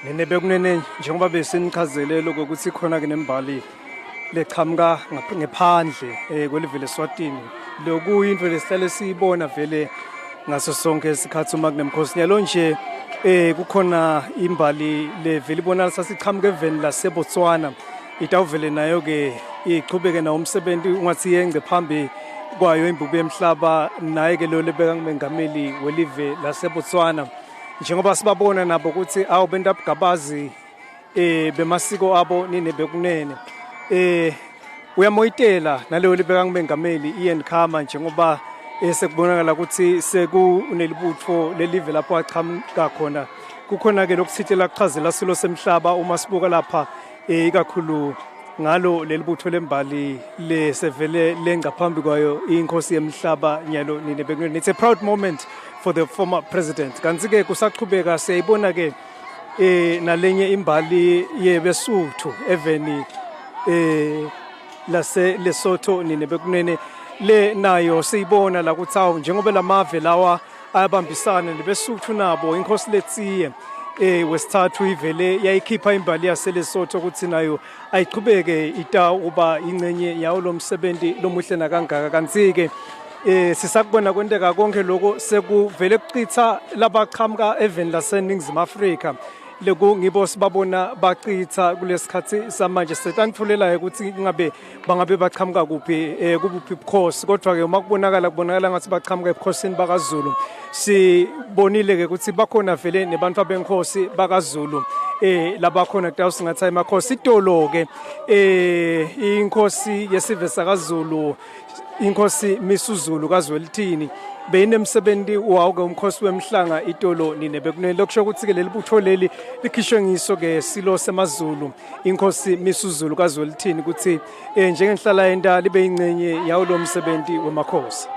Bekunene njengoba besenichazele lokho ukuthi khona ke nembali leqhamuka ngaphandle kwelive leSwatini. Lokuyinto lesihlale siyibona vele ngaso sonke isikhathi uma kunemkhosi nyalo nje kukhona imbali levele ibonala sasiqhamuka eveni laseBotswana itawuvele nayo ke iqhubeke nawo umsebenzi ungathi yengce phambi kwayo imbubu yemhlaba naye ke lo lebeka ngumengameli welive laseBotswana. Njengoba sibabona nabo ukuthi awubenta bugabazi bemasiko abo nine bekunene uyamoyitela naleyo libeka ngumengameli Ian Khama njengoba sekubonakala ukuthi sekunelibutho lelive lapho aqhamuka khona. Kukhona ke lokuthithela kuchazela silo semhlaba uma sibuka lapha ikakhulu ngalo lelibutho lembali lesevele lengaphambi kwayo inkosi yemhlaba nyalo nine bekunene. It's a proud moment for the former president. Kanti ke kusaqhubeka siyayibona ke nalenye imbali yeBesuthu eveni lase Lesotho nine bekunene le nayo siyibona la kuthi awu njengoba lamave lawa ayabambisana neBesuthu nabo inkosi letsiye wesithathu ivele yayikhipha imbali yase Lesotho ukuthi nayo ayiqhubeke ita uba ingcenye yawo lomsebenzi lomuhle nakangaka. Kanti ke sisakubona kwenteka konke lokho sekuvele kucitha labaqhamuka eveni laseNingizimu Afrika leku ngibo sibabona baqitha kulesikhathi samanje. Setanifulelayo ukuthi bangabe baqhamuka kuphi kubuphi ubukhosi, kodwa ke uma kubonakala ngathi baqhamuka ebukhosini bakaZulu. Sibonile ke ukuthi bakhona vele nebantu abenkosi bakaZulu labakhona kudawu singathi amakhosi itolo ke inkosi yesive sakaZulu inkosi Misuzulu kaZwelithini beyinemsebenzi wawo ke umkhosi wemhlanga itolo nine bekunene. Lokusho ukuthi ke leli butho leli likhishwe ngiso ke silo semaZulu inkosi Misuzulu kaZwelithini ukuthi njengenhlala yenda libe ingcenye yawo lo msebenzi wemakhosi.